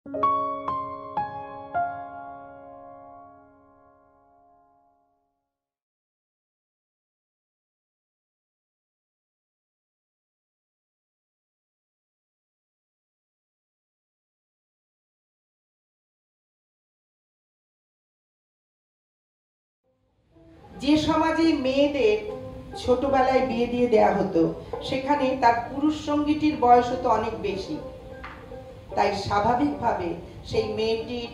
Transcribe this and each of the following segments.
যে সমাজে মেয়েদের ছোটবেলায় বিয়ে দিয়ে দেয়া হতো সেখানে তার পুরুষ সঙ্গীটির বয়স হতো অনেক বেশি, তাই স্বাভাবিকভাবে সেই মেয়েটির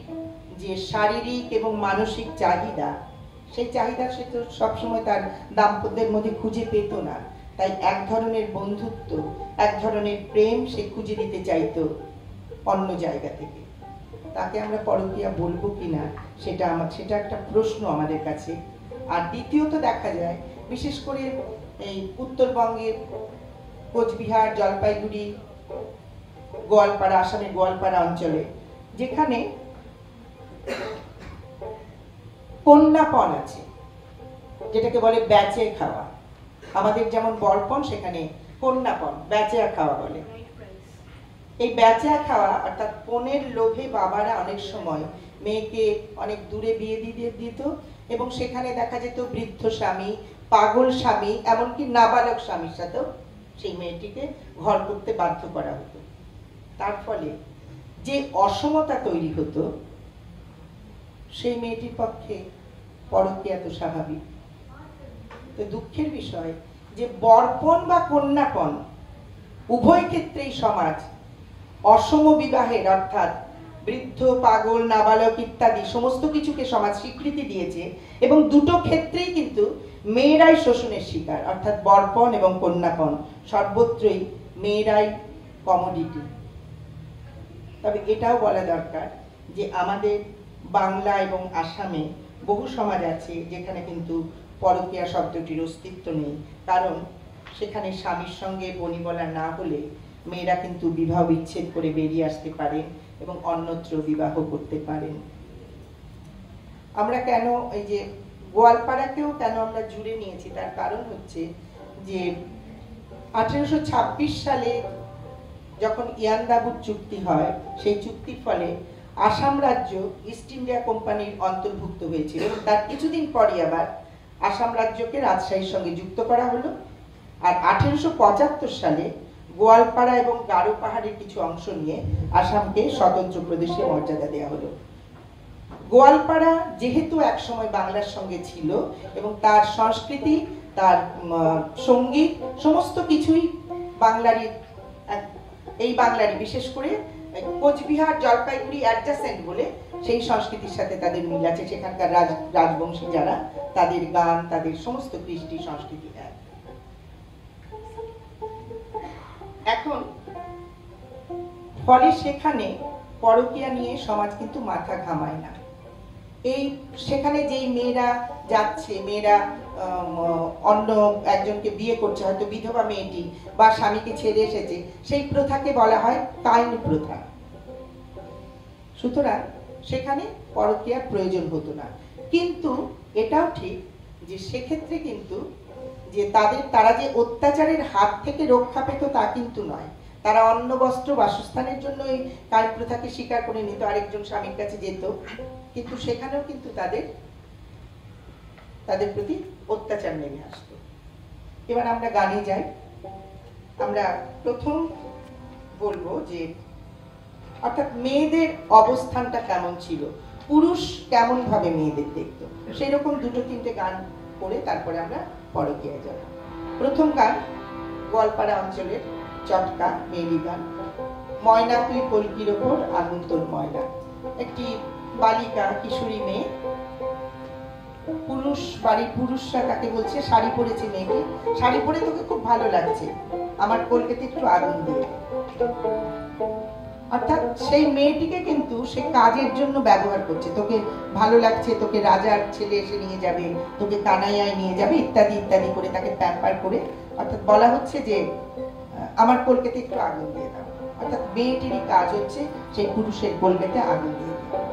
যে শারীরিক এবং মানসিক চাহিদা, সেই চাহিদা সে তো সবসময় তার দাম্পত্যের মধ্যে খুঁজে পেত না। তাই এক ধরনের বন্ধুত্ব, এক ধরনের প্রেম সে খুঁজে দিতে চাইতো অন্য জায়গা থেকে। তাকে আমরা পরকীয়া বলবো কিনা সেটা একটা প্রশ্ন আমাদের কাছে। আর দ্বিতীয়ত দেখা যায় বিশেষ করে এই উত্তরবঙ্গের কোচবিহার, জলপাইগুড়ি, গোয়ালপাড়া, আসামের গোয়ালপাড়া অঞ্চলে যেখানে কন্যাপণ আছে, যেটাকে বলে ব্যাচে খাওয়া। আমাদের যেমন বরপণ, সেখানে কন্যাপণ, ব্যাচে খাওয়া বলে। এই ব্যাচে খাওয়া অর্থাৎ পণের লোভে বাবারা অনেক সময় মেয়েকে অনেক দূরে বিয়ে দিয়ে দিত এবং সেখানে দেখা যেত বৃদ্ধ স্বামী, পাগল স্বামী, এমনকি নাবালক স্বামীর সাথেও সেই মেয়েটিকে ঘর করতে বাধ্য করা হতো। তার ফলে যে অসমতা তৈরি হতো, সেই মেয়েটির পক্ষে পরকীয়া তো স্বাভাবিক। তো দুঃখের বিষয় যে বরপণ বা কন্যাপণ উভয় ক্ষেত্রেই সমাজ অসম বিবাহের অর্থাৎ বৃদ্ধ, পাগল, নাবালক ইত্যাদি সমস্ত কিছুকে সমাজ স্বীকৃতি দিয়েছে এবং দুটো ক্ষেত্রেই কিন্তু মেয়েরাই শোষণের শিকার, অর্থাৎ বরপণ এবং কন্যাপণ সর্বত্রই মেয়েরাই কমোডিটি। তবে এটাও বলা দরকার যে আমাদের বাংলা এবং আসামে বহু সমাজ আছে যেখানে কিন্তু পরকীয়া শব্দটির অস্তিত্ব নেই, কারণ সেখানে স্বামীর সঙ্গে বনিবনা না হলে মেয়েরা কিন্তু বিবাহ বিচ্ছেদ করে বেরিয়ে আসতে পারেন এবং অন্যত্র বিবাহ করতে পারেন। আমরা কেন এই যে গোয়ালপাড়াকেও কেন আমরা জুড়ে নিয়েছি, তার কারণ হচ্ছে যে 1826 সালে যখন ইয়ান্দাবুর চুক্তি হয়, সেই চুক্তির ফলে আসাম রাজ্য ইস্ট ইন্ডিয়া কোম্পানির অন্তর্ভুক্ত হয়েছিল এবং তার কিছুদিন পরই আবার আসাম রাজ্যকে রাজশাহীর সঙ্গে যুক্ত করা হলো। আর 1875 সালে গোয়ালপাড়া এবং গারো পাহাড়ের কিছু অংশ নিয়ে আসামকে স্বতন্ত্র প্রদেশে মর্যাদা দেওয়া হলো। গোয়ালপাড়া যেহেতু একসময় বাংলার সঙ্গে ছিল এবং তার সংস্কৃতি, তার সঙ্গীত সমস্ত কিছুই বাংলারই, এই বাংলারই, বিশেষ করে কোচবিহার, জলপাইগুড়ি অ্যাডজাসেন্ট বলে সেই সংস্কৃতির সাথে তাদের মিল আছে। সেখানকার রাজবংশী যারা, তাদের গান, তাদের সমস্ত কৃষ্টি সংস্কৃতি। এখন ফলে সেখানে পরকীয়া নিয়ে সমাজ কিন্তু মাথা ঘামায় না। এই সেখানে যেই মেয়েরা যাচ্ছে, মেয়েরা অন্য একজনকে বিয়ে করছে, হয়তো বিধবা মেয়েটি বা স্বামীকে ছেড়ে এসেছে, সেই প্রথাকে বলা হয় কাইন প্রথা। সুতরাং সেখানে পরকীয়ার প্রয়োজন হতো না। কিন্তু এটাও ঠিক যে সেক্ষেত্রে কিন্তু যে তারা যে অত্যাচারের হাত থেকে রক্ষা পেত তা কিন্তু নয়। তারা অন্ন, বস্ত্র, বাসস্থানের জন্য এই কাইন প্রথাকে স্বীকার করে নিত, আরেকজন স্বামীর কাছে যেত, কিন্তু সেখানেও কিন্তু তাদের প্রতি অত্যাচার নেমে আসতো। এবার আমরা গানে যাই। আমরা প্রথম বলবো যে অর্থাৎ মেয়েদের অবস্থানটা কেমন ছিল, পুরুষ কেমন ভাবে মেয়েদের দেখত, সেই রকম দুটো তিনটে গান করে তারপরে আমরা পরকীয়ায় যাব। প্রথম গান গোয়ালপাড়া অঞ্চলের চটকা মেয়েলি গান, ময়না তুই কলকির ওপর আগুন তোর ময়না। একটি বালিকা, কিশোরী মেয়ে, বাড়ির পুরুষরা তাকে বলছে, শাড়ি পরেছে মেয়েটি, শাড়ি পরে তোকে খুব ভালো লাগছে, আমার কলকাতে একটু আগুন দিয়ে। অর্থাৎ সেই মেয়েটিকে কিন্তু সে কাজের জন্য ব্যবহার করছে, তোকে ভালো লাগছে, তোকে রাজার ছেলে এসে নিয়ে যাবে, তোকে কানাইয়ায় নিয়ে যাবে, ইত্যাদি ইত্যাদি করে তাকে প্যাম্পার করে, অর্থাৎ বলা হচ্ছে যে আমার কলকাতে একটু আগুন দিয়ে দাও। অর্থাৎ মেয়েটিরই কাজ হচ্ছে সেই পুরুষের কলকাতে আগুন দিয়ে দেওয়া।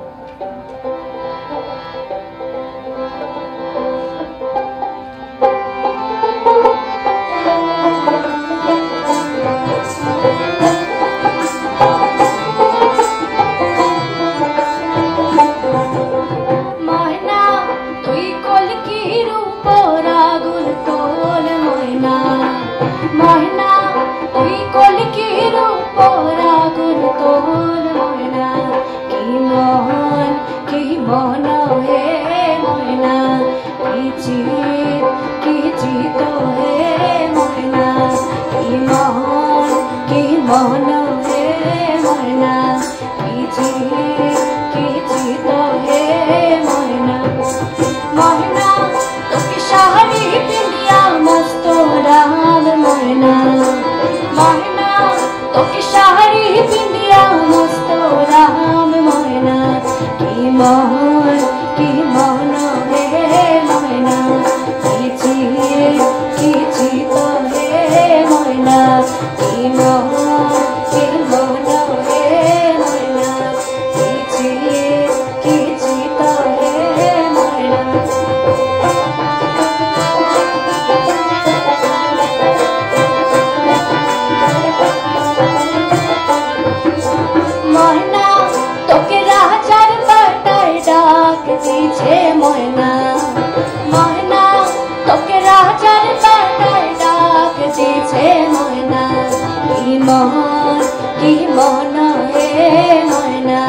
ময়না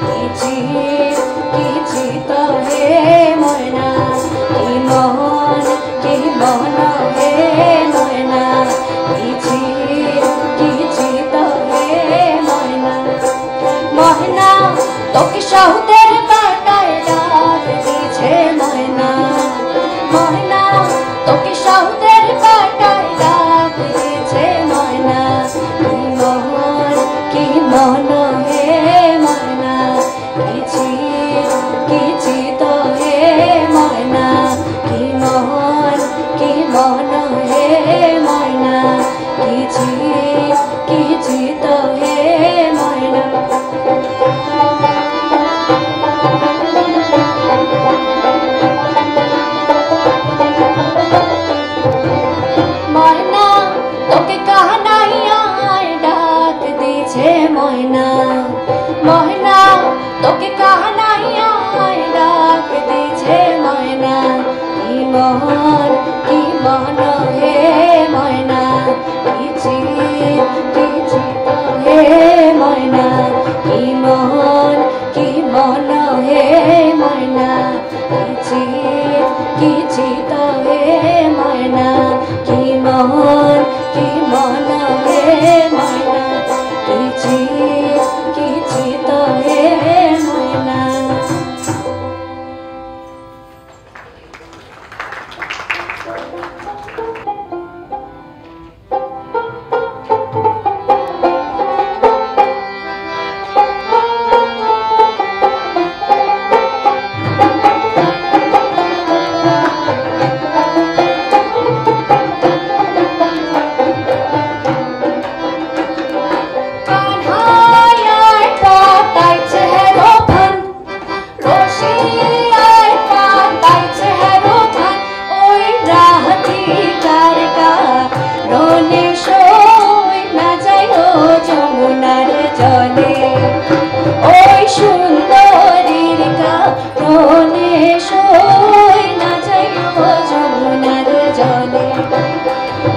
কিছি কিছি তো হে ময়না কি মন হে ময়না কিছি কিছি তো হে ময়না ময়না তোকে সাহুদের বাটায় ডাক দিছে ময়না ময়না তোকে সাহুদের বাটায় ডাক দিছে ময়না কি মন হে ময়না কিছি কিছি তো হে ময়না কি মন হে ময়না কিছি কিছি তো হে ময়না ময়না তোকে কানাইয়ায় ডাক দিছে ময়না ময়না তোকে কানাইয়ায় ডাক দিছে ময়না কি মন হে ময়না কিছি কিছি তো হে ময়না কি মন হে ময়না কিছি কিছি তো হে ময়না কি মন হে ময়না কিছি কিছি তো হে ময়না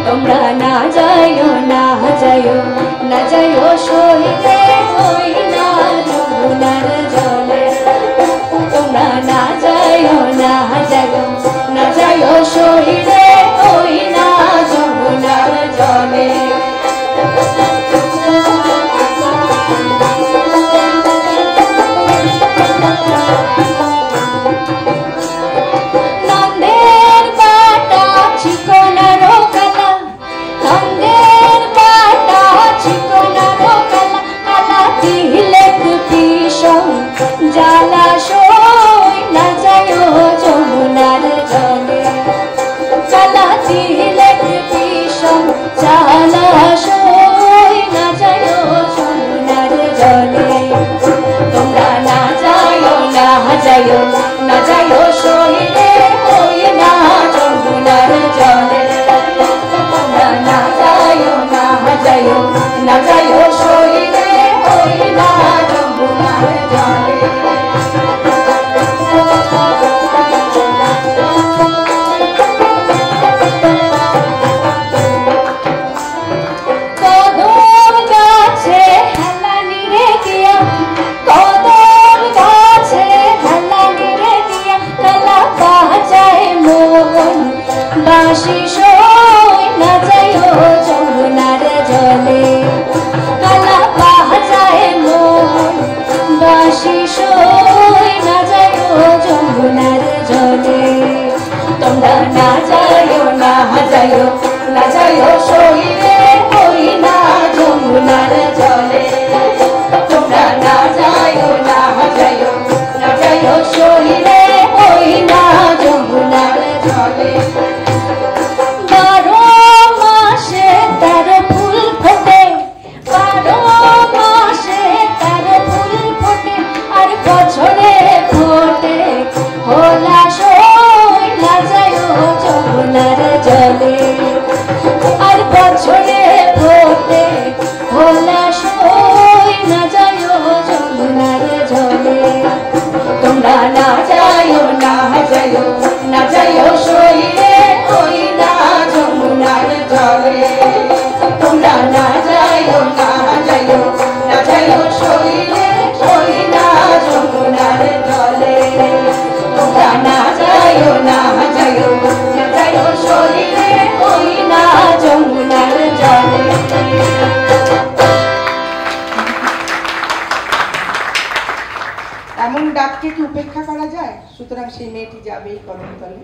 তোমরা না যাইও সইলে ওই না যমুনার জলে তোমরা না যাইও সইলে ওই না যমুনার জলে জলাশয় না যাইও যমুনার জলে কালা তিলক বিষম জলাশয় না যাইও যমুনার জলে তোমরা না যাইও সইলে ওই না যমুনার জলে তোমরা না যাইও সইলে ওই না যমুনার জলে বাঁশি সই না যাইও যমুনার জলে কালা বাজায় মন বাঁশি সই না যাইও যমুনার জলে তোমরা না যাইও সইলে ওই না যমুনার জলে তোমরা না যাইও সইলে ওই না যমুনার জলে জলে আর বছরে ফোটে ভোলা সই না যাইও যমুনার জলে তোমরা না যাইও সইলে ওই না যমুনার জলে তোমরা না যাইও সইলে ওই এমন ডাককে কি উপেক্ষা করা যায়? সুতরাং সেই মেয়েটি যাবেই কদম তলে।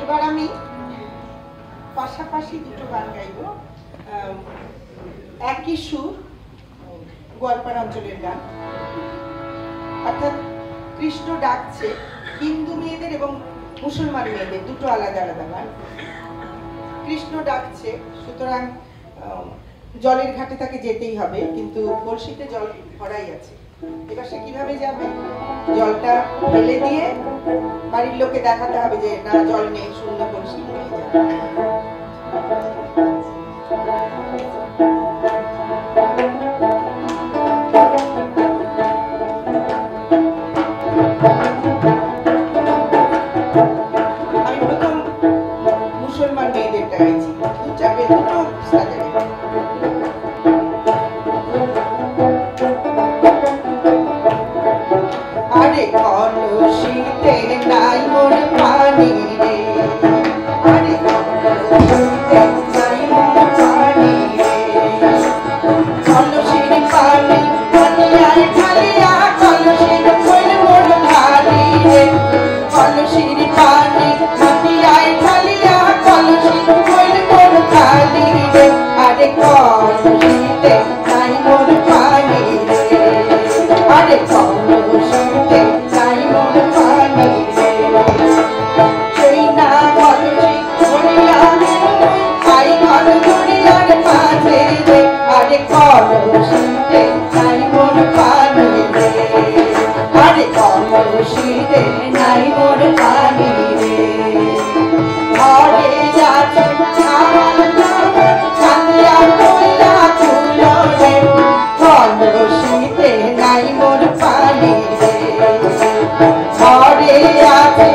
এবার আমি পাশাপাশি দুটো গান গাইব, একই সুর, গোয়ালপাড়া অঞ্চলের গান। অর্থাৎ কৃষ্ণ ডাকছে হিন্দু মেয়েদের এবং মুসলমান মেয়েদের, দুটো আলাদা আলাদা গান। কৃষ্ণ ডাকছে, সুতরাং জলের ঘাটে তাকে যেতেই হবে, কিন্তু কলসিতে জল ভরাই আছে। এবার সে কিভাবে যাবে? জলটা ফেলে দিয়ে বাড়ির লোকে দেখাতে হবে যে না, জল নেই, শূন্য কলসি নিয়ে যাবে। আমি প্রথম মুসলমান মেয়েদেরটা গাইছি, দুটো সাজাবে। আরে কলসিতে নাই মোর পানি রে, আরে কলসিতে নাই মোর পানি রে, কলসির পানি পানিয়ার ঢালিয়া কলসির ফুল মোর ঢালি রে, কলসির পানি পানিয়ার ঢালিয়া কলসির ফুল মোর ঢালি রে, আরে কলসিতে নাই মোর পানি রে, আরে কলসিতে নাই মোর পানি রে, সেই না কলসি ধরিয়া আই ঘর ধরিয়ার মাঝে রে, আরে কলসিতে নাই মোর পানি রে, আরে কলসিতে নাই মোর পানি রে, ঘরে যাচ্ছে আমার নাম কান্দিয়া কইরা তুলো রে, কলসিতে নাই মোর পানি রে, ঘরে আছে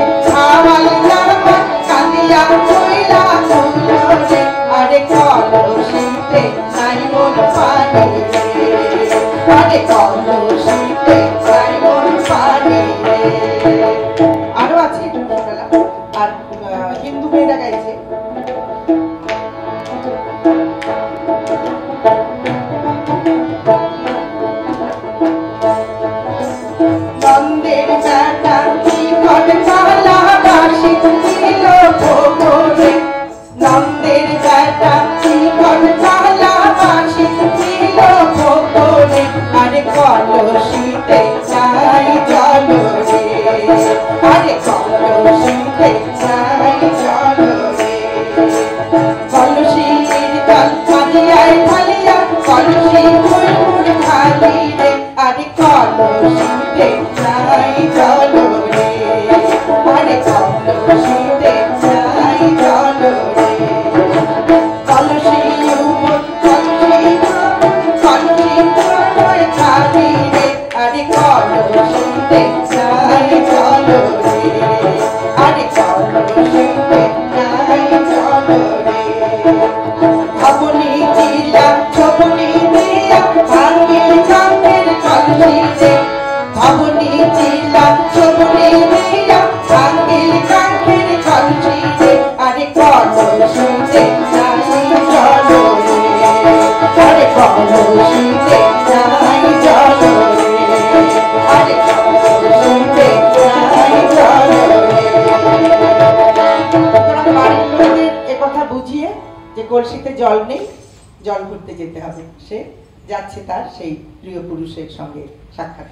আমার নাম কান্দিয়া কইরা তুলো রে, আরে কলসিতে নাই মোর পানি রে, আরে কলসিতে নাই মোর পানি রে। আরো আছে আর হিন্দু মেয়েরা গাইছে। নন্দের বেটা কি করে ভালোবাসি ছিল ভোরে, নন্দের বেটা কি করে ভালোবাসি ছিল ভোরে, আরে কলসিতে চাই চলো রে, আরে কলসিতে চাই চলো রে, কলসির জল পানিয়ায় ঢালিয়া কলসি ফুল মোর ঢালি রে, আরে কলসিতে চাই চলো রে, আরে কলসিতে চাই চলো রে, কলসি উপর কলসি কলসি মোর ঢালি রে, আরে কলসিতে চাই চলো রে, আরে কলসিতে চাই চলো রে, আপনি জিলা ছবনি দিয়া ভাঙ্গিল কাঙ্গের কলসিতে, আপনি জিলা ছবনি দিয়া ভাঙ্গিল কাঙ্গের কলসিতে, আরে কলসিতে চাই চলো রে, আরে কলসিতে চাই চলো রে, আরে কলসিতে চাই চলো রে। বাড়ির লোকদের একথা বুঝিয়ে যে কলসিতে জল নেই, জল ভরতে যেতে হবে, সে যাচ্ছে তার সেই প্রিয় পুরুষের সঙ্গে সাক্ষাৎ।